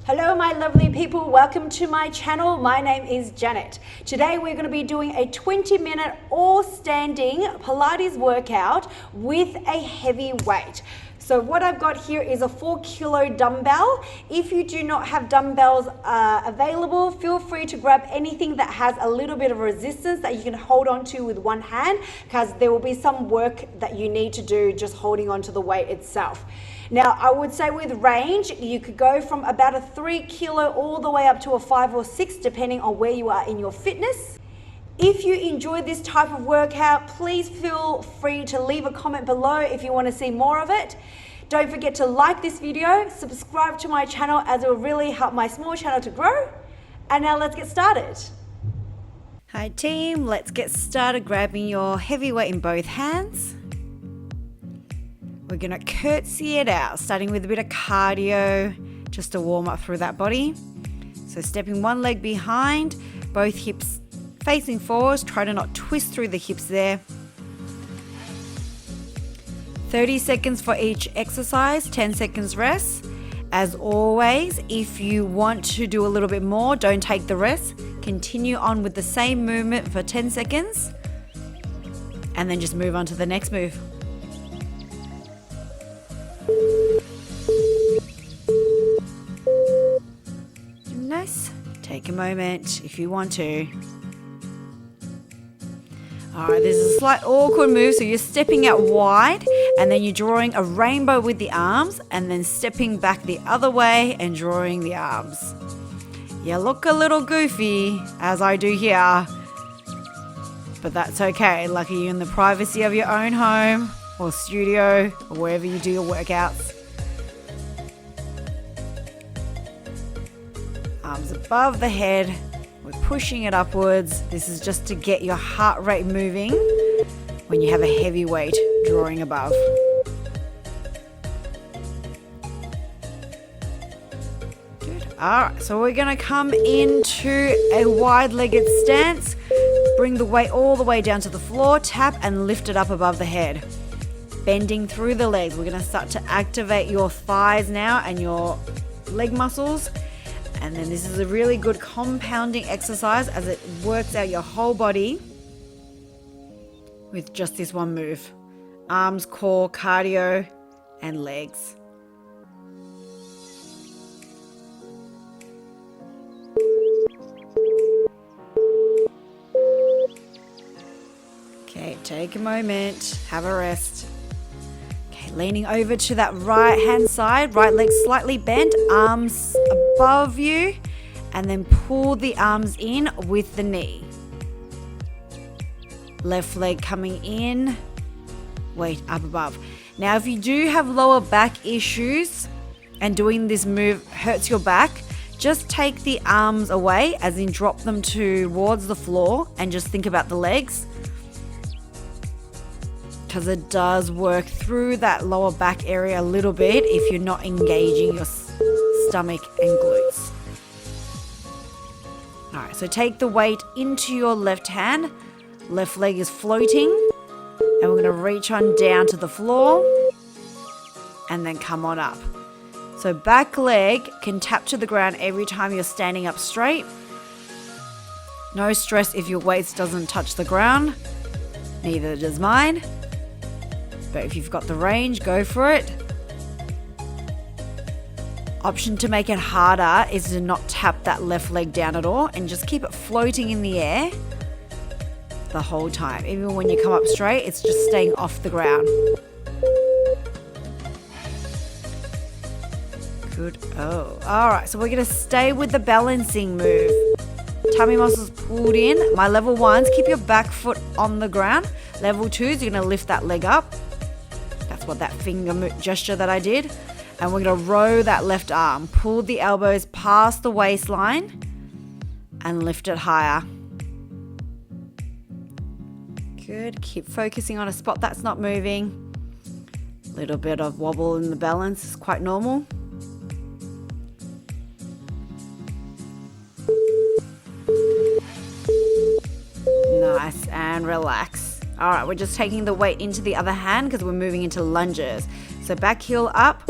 Hello my lovely people, welcome to my channel. My name is Janet. Today we're going to be doing a 20-minute all standing Pilates workout with a heavy weight. So what I've got here is a 4-kilo dumbbell. If you do not have dumbbells available, feel free to grab anything that has a little bit of resistance that you can hold on to with one hand, because there will be some work that you need to do just holding on to the weight itself. Now, I would say with range, you could go from about a 3-kilo all the way up to a 5 or 6, depending on where you are in your fitness. If you enjoy this type of workout, please feel free to leave a comment below if you want to see more of it. Don't forget to like this video, subscribe to my channel, as it will really help my small channel to grow. And now let's get started. Hi team, let's get started grabbing your heavy weight in both hands. We're going to curtsy it out, starting with a bit of cardio, just to warm up through that body. So stepping one leg behind, both hips facing forwards, try to not twist through the hips there. 30 seconds for each exercise, 10 seconds rest. As always, if you want to do a little bit more, don't take the rest. Continue on with the same movement for 10 seconds and then just move on to the next move. Nice. Take a moment if you want to. Alright, this is a slight awkward move, so you're stepping out wide and then you're drawing a rainbow with the arms and then stepping back the other way and drawing the arms. You look a little goofy, as I do here, but that's okay. Lucky you're in the privacy of your own home or studio or wherever you do your workouts. Arms above the head, we're pushing it upwards. This is just to get your heart rate moving when you have a heavy weight drawing above. Good. Alright, so we're going to come into a wide-legged stance. Bring the weight all the way down to the floor, tap and lift it up above the head. Bending through the legs. We're going to start to activate your thighs now and your leg muscles. And then this is a really good compounding exercise as it works out your whole body with just this one move. Arms, core, cardio, and legs. Okay, take a moment, have a rest. Okay, leaning over to that right hand side, right leg slightly bent, arms above you, and then pull the arms in with the knee. Left leg coming in, weight up above. Now if you do have lower back issues and doing this move hurts your back, just take the arms away, as in drop them towards the floor and just think about the legs, because it does work through that lower back area a little bit if you're not engaging your stomach and glutes. Alright, so take the weight into your left hand. Left leg is floating. And we're going to reach on down to the floor. And then come on up. So back leg can tap to the ground every time you're standing up straight. No stress if your waist doesn't touch the ground. Neither does mine. But if you've got the range, go for it. Option to make it harder is to not tap that left leg down at all and just keep it floating in the air the whole time. Even when you come up straight, it's just staying off the ground. Good. Oh, all right. So we're going to stay with the balancing move. Tummy muscles pulled in. My level 1s, keep your back foot on the ground. Level 2s, you're going to lift that leg up. That's what that finger gesture that I did. And we're going to row that left arm. Pull the elbows past the waistline and lift it higher. Good. Keep focusing on a spot that's not moving. A little bit of wobble in the balance is quite normal. Nice, and relax. All right, we're just taking the weight into the other hand because we're moving into lunges. So back heel up,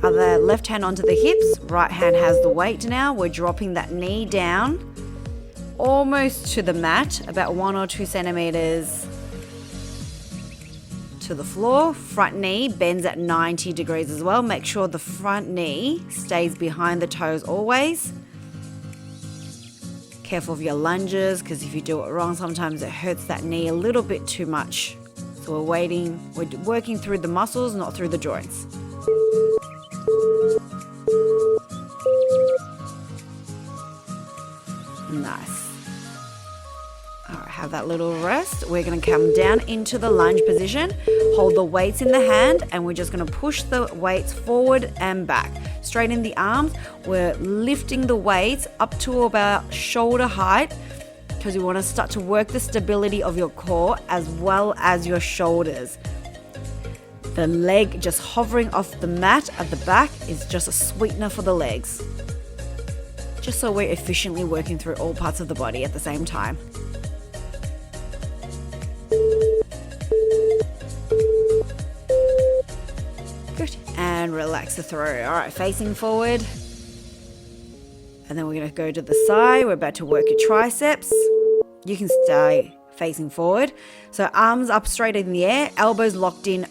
Other left hand onto the hips, right hand has the weight now. We're dropping that knee down almost to the mat, about 1 or 2 centimeters to the floor. Front knee bends at 90 degrees as well. Make sure the front knee stays behind the toes always. Careful of your lunges, because if you do it wrong, sometimes it hurts that knee a little bit too much. So we're working through the muscles, not through the joints. Nice. All right, have that little rest. We're going to come down into the lunge position. Hold the weights in the hand, and we're just going to push the weights forward and back. Straighten the arms. We're lifting the weights up to about shoulder height, because we want to start to work the stability of your core as well as your shoulders. The leg just hovering off the mat at the back is just a sweetener for the legs. Just so we're efficiently working through all parts of the body at the same time. Good. And relax the throat. All right, facing forward. And then we're going to go to the side. We're about to work your triceps. You can stay facing forward. So arms up straight in the air, elbows locked in.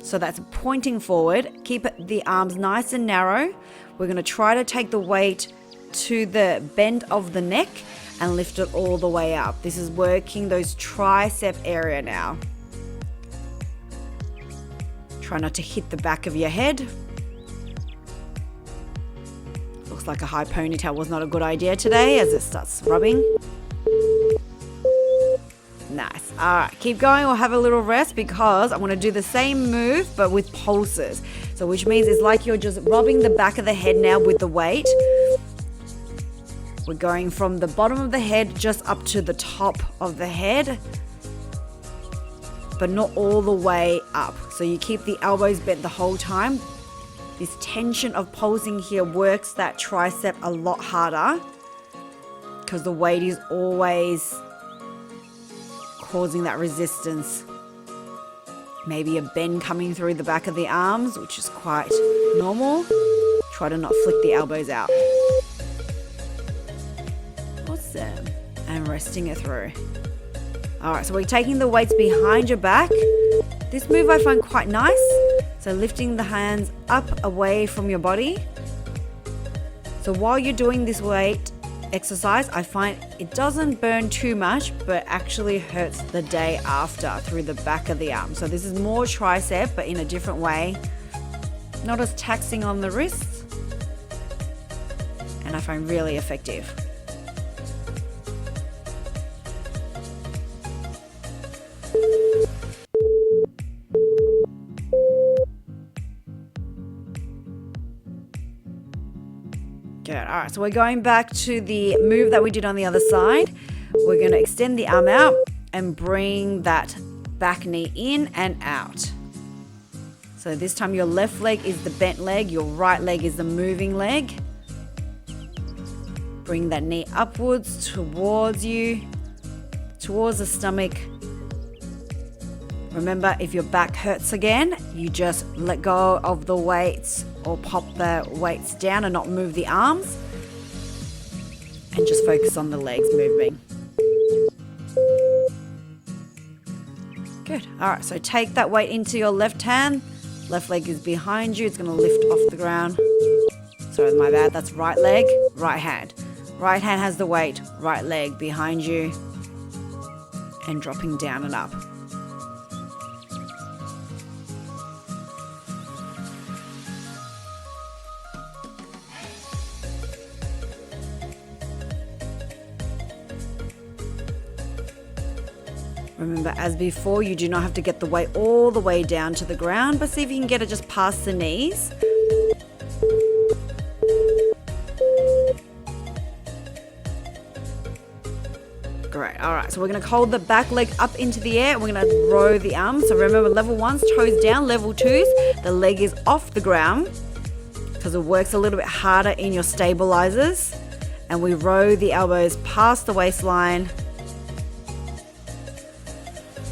So that's pointing forward. Keep the arms nice and narrow. We're going to try to take the weight to the bend of the neck and lift it all the way up. This is working those tricep area now. Try not to hit the back of your head. Looks like a high ponytail was not a good idea today as it starts rubbing. Nice. All right, keep going or have a little rest, because I want to do the same move but with pulses. So which means it's like you're just rubbing the back of the head now with the weight. We're going from the bottom of the head just up to the top of the head, but not all the way up. So you keep the elbows bent the whole time. This tension of pulsing here works that tricep a lot harder, because the weight is always causing that resistance. Maybe a bend coming through the back of the arms, which is quite normal. Try to not flick the elbows out. Awesome. And resting it through. All right, so we're taking the weights behind your back. This move I find quite nice. So lifting the hands up away from your body. So while you're doing this weight exercise, I find it doesn't burn too much, but actually hurts the day after through the back of the arm. So this is more tricep, but in a different way. Not as taxing on the wrists. And I find really effective. Good. All right, so we're going back to the move that we did on the other side. We're going to extend the arm out and bring that back knee in and out. So this time your left leg is the bent leg, your right leg is the moving leg. Bring that knee upwards towards you, towards the stomach. Remember, if your back hurts again, you just let go of the weights or pop the weights down and not move the arms, and just focus on the legs moving. Good. All right, so take that weight into your left hand. Left leg is behind you. It's going to lift off the ground. Sorry, my bad. That's right leg, right hand. Right hand has the weight, right leg behind you, and dropping down and up. Remember, as before, you do not have to get the weight all the way down to the ground, but see if you can get it just past the knees. Great. All right, so we're going to hold the back leg up into the air. We're going to row the arms. So remember, level 1's toes down, level 2's the leg is off the ground, because it works a little bit harder in your stabilizers. And we row the elbows past the waistline,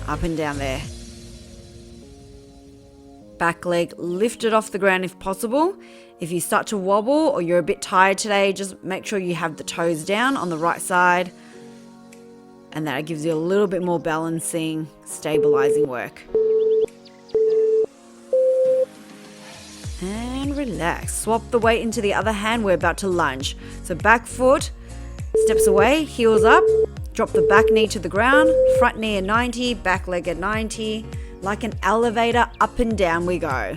up and down there. back leg lifted off the ground if possible. If you start to wobble or you're a bit tired today, just make sure you have the toes down on the right side, and that gives you a little bit more balancing, stabilizing work. And relax. Swap the weight into the other hand. We're about to lunge. So back foot steps away, heels up, drop the back knee to the ground, front knee at 90, back leg at 90. Like an elevator, up and down we go.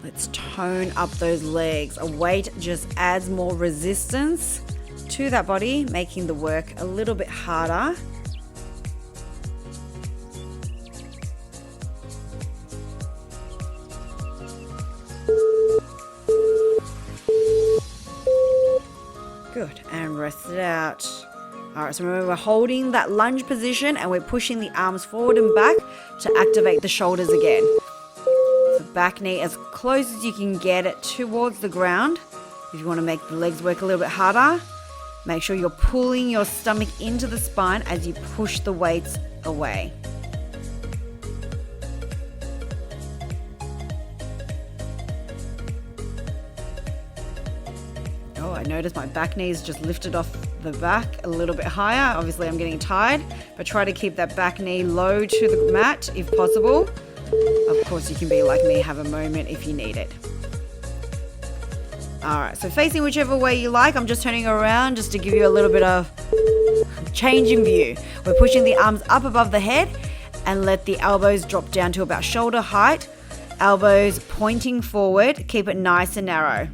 Let's tone up those legs. A weight just adds more resistance to that body, making the work a little bit harder. Good, and rest it out. All right, so remember we're holding that lunge position and we're pushing the arms forward and back to activate the shoulders again. So back knee as close as you can get it towards the ground. If you want to make the legs work a little bit harder, make sure you're pulling your stomach into the spine as you push the weights away. I notice my back knee is just lifted off the back a little bit higher. Obviously I'm getting tired, but try to keep that back knee low to the mat if possible. Of course you can be like me, have a moment if you need it. All right, so facing whichever way you like. I'm just turning around just to give you a little bit of change in view. We're pushing the arms up above the head and let the elbows drop down to about shoulder height. Elbows pointing forward, keep it nice and narrow.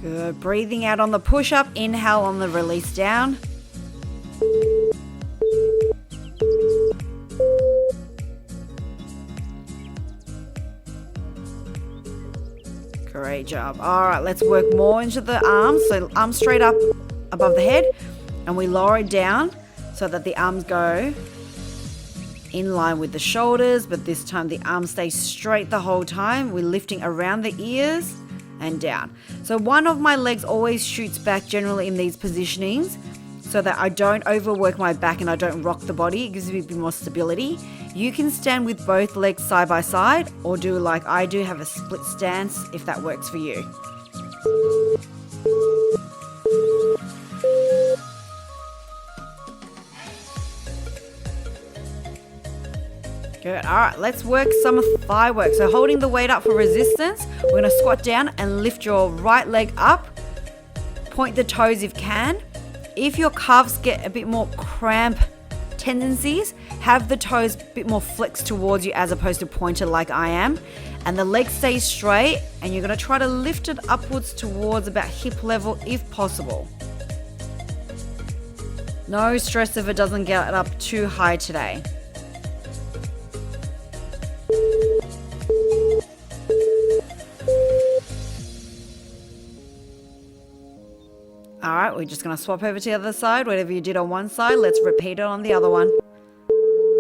Good. Breathing out on the push-up, inhale on the release down. Great job. All right, let's work more into the arms. So arms straight up above the head, and we lower it down so that the arms go in line with the shoulders, but this time the arms stay straight the whole time. We're lifting around the ears and down. So one of my legs always shoots back generally in these positionings so that I don't overwork my back and I don't rock the body. It gives me a bit more stability. You can stand with both legs side by side or do like I do, have a split stance if that works for you. Good. All right, let's work some thigh work. So holding the weight up for resistance, we're going to squat down and lift your right leg up. Point the toes if you can. If your calves get a bit more cramp tendencies, have the toes a bit more flexed towards you as opposed to pointed like I am. And the leg stays straight and you're going to try to lift it upwards towards about hip level if possible. No stress if it doesn't get up too high today. All right, we're just going to swap over to the other side. Whatever you did on one side, let's repeat it on the other one.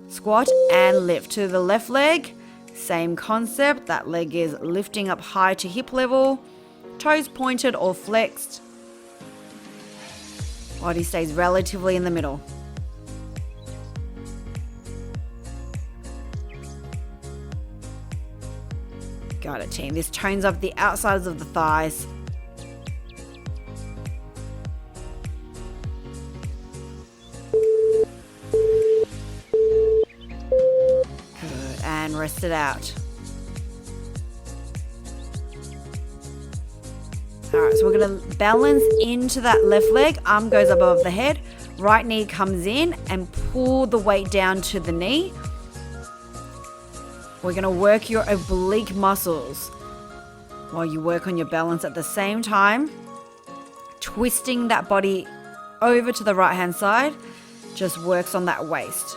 Squat and lift to the left leg. Same concept. That leg is lifting up high to hip level. Toes pointed or flexed. Body stays relatively in the middle. Got it, team. This tones up the outsides of the thighs. Good, and rest it out. All right, so we're going to balance into that left leg. Arm goes above the head. Right knee comes in and pull the weight down to the knee. We're going to work your oblique muscles while you work on your balance at the same time. Twisting that body over to the right hand side just works on that waist.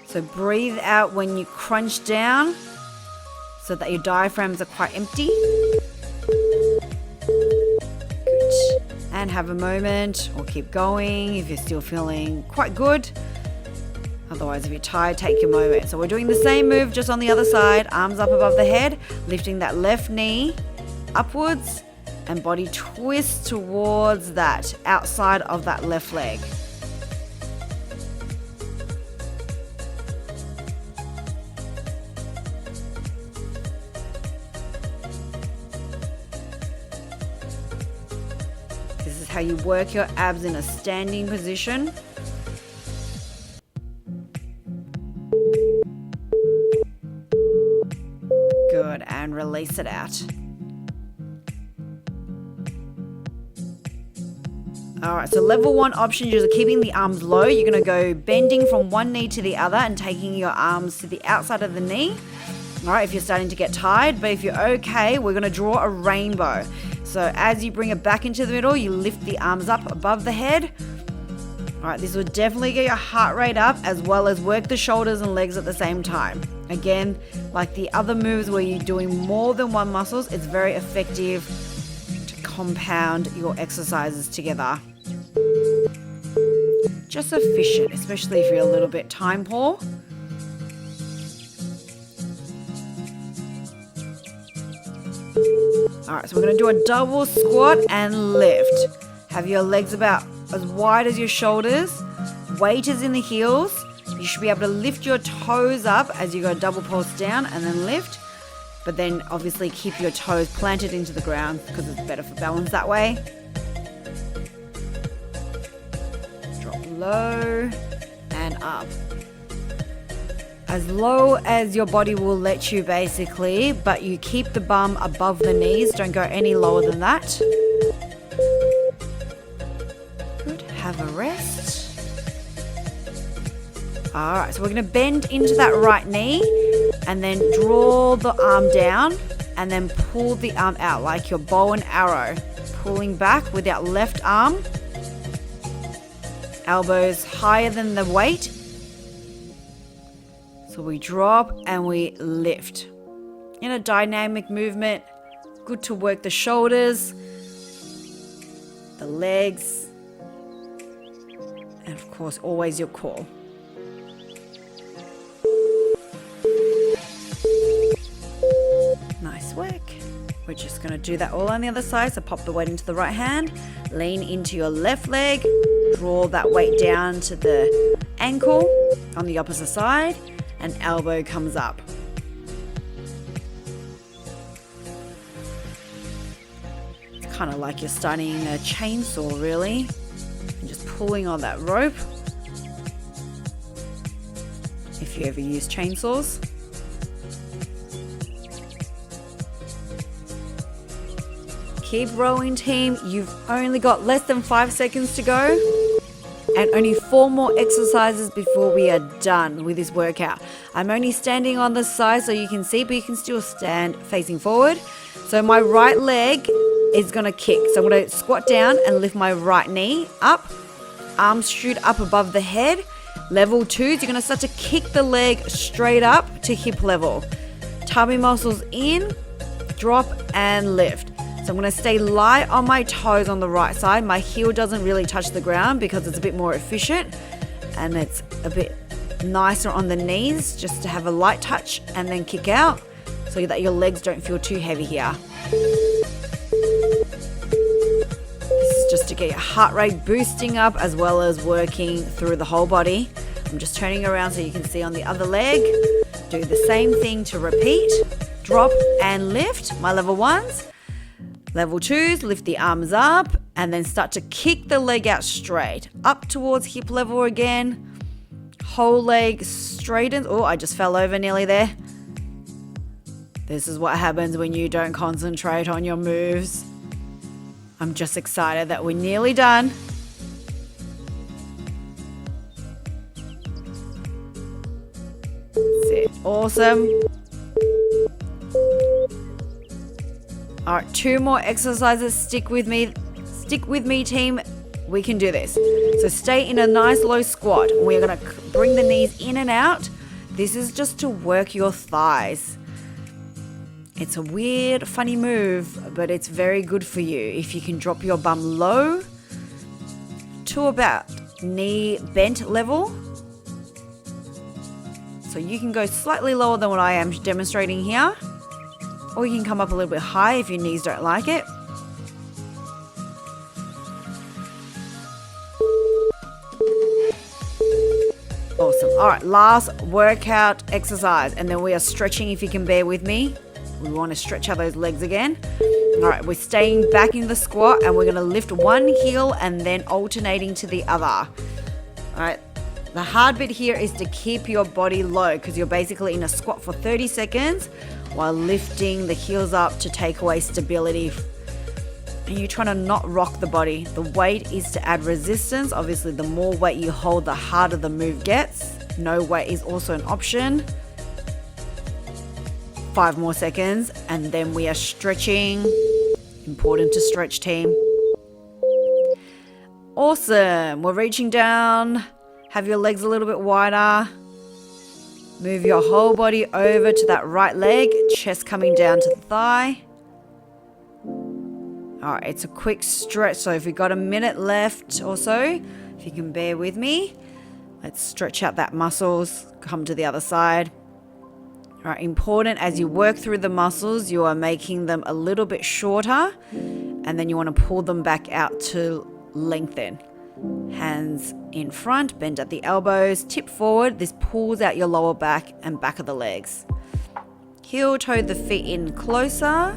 So breathe out when you crunch down so that your diaphragms are quite empty. Good. And have have a moment or keep going if you're still feeling quite good. Otherwise, if you're tired, take your moment. So we're doing the same move just on the other side. Arms up above the head, lifting that left knee upwards and body twist towards that outside of that left leg. This is how you work your abs in a standing position. Good, and release it out. All right, so level 1 option, you're keeping the arms low. You're gonna go bending from one knee to the other and taking your arms to the outside of the knee. All right, if you're starting to get tired, but if you're okay, we're gonna draw a rainbow. So as you bring it back into the middle, you lift the arms up above the head. All right, this will definitely get your heart rate up as well as work the shoulders and legs at the same time. Again, like the other moves where you're doing more than one muscles, it's very effective to compound your exercises together. Just efficient, especially if you're a little bit time poor. All right, so we're gonna do a double squat and lift. Have your legs about as wide as your shoulders. Weight is in the heels. You should be able to lift your toes up as you go double pulse down and then lift. But then obviously keep your toes planted into the ground because it's better for balance that way. Drop low and up. As low as your body will let you basically, but you keep the bum above the knees. Don't go any lower than that. Good, have a rest. All right, so we're gonna bend into that right knee and then draw the arm down and then pull the arm out like your bow and arrow. Pulling back with that left arm. Elbows higher than the weight. So we drop and we lift. In a dynamic movement, good to work the shoulders, the legs, and of course, always your core. Nice work. We're just going to do that all on the other side. So pop the weight into the right hand, lean into your left leg, draw that weight down to the ankle on the opposite side, and elbow comes up. It's kind of like you're starting a chainsaw really, and just pulling on that rope. If you ever use chainsaws. Keep rolling, team. You've only got less than 5 seconds to go and only 4 more exercises before we are done with this workout. I'm only standing on the side so you can see, but you can still stand facing forward. So my right leg is gonna kick. So I'm gonna squat down and lift my right knee up. Arms shoot up above the head. Level 2, you're gonna start to kick the leg straight up to hip level. Tummy muscles in, drop and lift. So I'm going to stay light on my toes on the right side. My heel doesn't really touch the ground because it's a bit more efficient and it's a bit nicer on the knees just to have a light touch and then kick out so that your legs don't feel too heavy here. This is just to get your heart rate boosting up as well as working through the whole body. I'm just turning around so you can see on the other leg. Do the same thing to repeat. Drop and lift, my level 1s. Level 2s, lift the arms up and then start to kick the leg out straight. Up towards hip level again. Whole leg straightens. Oh, I just fell over nearly there. This is what happens when you don't concentrate on your moves. I'm just excited that we're nearly done. That's it. Awesome. All right, 2 more exercises. Stick with me. Stick with me, team. We can do this. So stay in a nice low squat. We're going to bring the knees in and out. This is just to work your thighs. It's a weird, funny move, but it's very good for you. If you can drop your bum low to about knee bent level. So you can go slightly lower than what I am demonstrating here, or you can come up a little bit high if your knees don't like it. Awesome. All right, last workout exercise, and then we are stretching. If you can bear with me, we want to stretch out those legs again. All right, we're staying back in the squat, and we're going to lift one heel and then alternating to the other. All right, the hard bit here is to keep your body low, because you're basically in a squat for 30 seconds while lifting the heels up to take away stability. And you're trying to not rock the body. The weight is to add resistance. Obviously, the more weight you hold, the harder the move gets. No weight is also an option. 5 more seconds, and then we are stretching. Important to stretch, team. Awesome. We're reaching down. Have your legs a little bit wider. Move your whole body over to that right leg, chest coming down to the thigh. All right, it's a quick stretch, so if you've got a minute left or so, if you can bear with me, let's stretch out that muscles, come to the other side. All right, important as you work through the muscles, you are making them a little bit shorter, and then you want to pull them back out to lengthen. Hands in front, bend at the elbows, tip forward. This pulls out your lower back and back of the legs. Heel toe the feet in closer,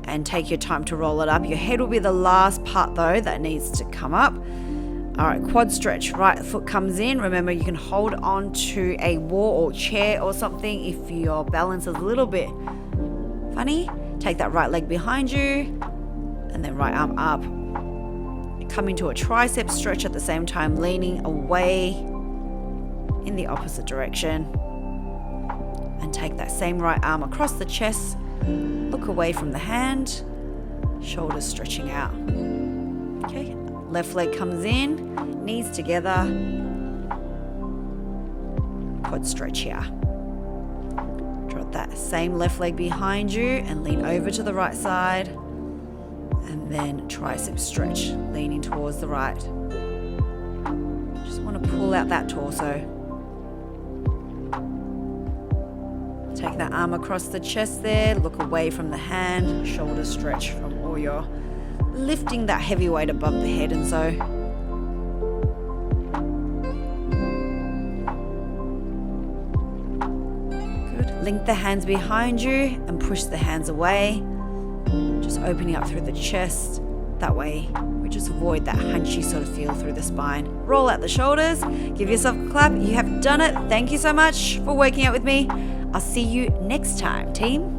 and take your time to roll it up. Your head will be the last part though that needs to come up. All right, quad stretch. Right foot comes in. Remember, you can hold on to a wall or chair or something if your balance is a little bit funny. Take that right leg behind you, and then right arm up. Come into a tricep stretch at the same time, leaning away in the opposite direction. And take that same right arm across the chest. Look away from the hand, shoulders stretching out. Okay, left leg comes in, knees together, quad stretch here. Drop that same left leg behind you and lean over to the right side, and then tricep stretch, leaning towards the right. Just want to pull out that torso. Take that arm across the chest there, look away from the hand, shoulder stretch from all your lifting that heavy weight above the head, and so. Good. Link the hands behind you and push the hands away. Just opening up through the chest. That way we just avoid that hunchy sort of feel through the spine. Roll out the shoulders, give yourself a clap. You have done it. Thank you so much for working out with me. I'll see you next time, team.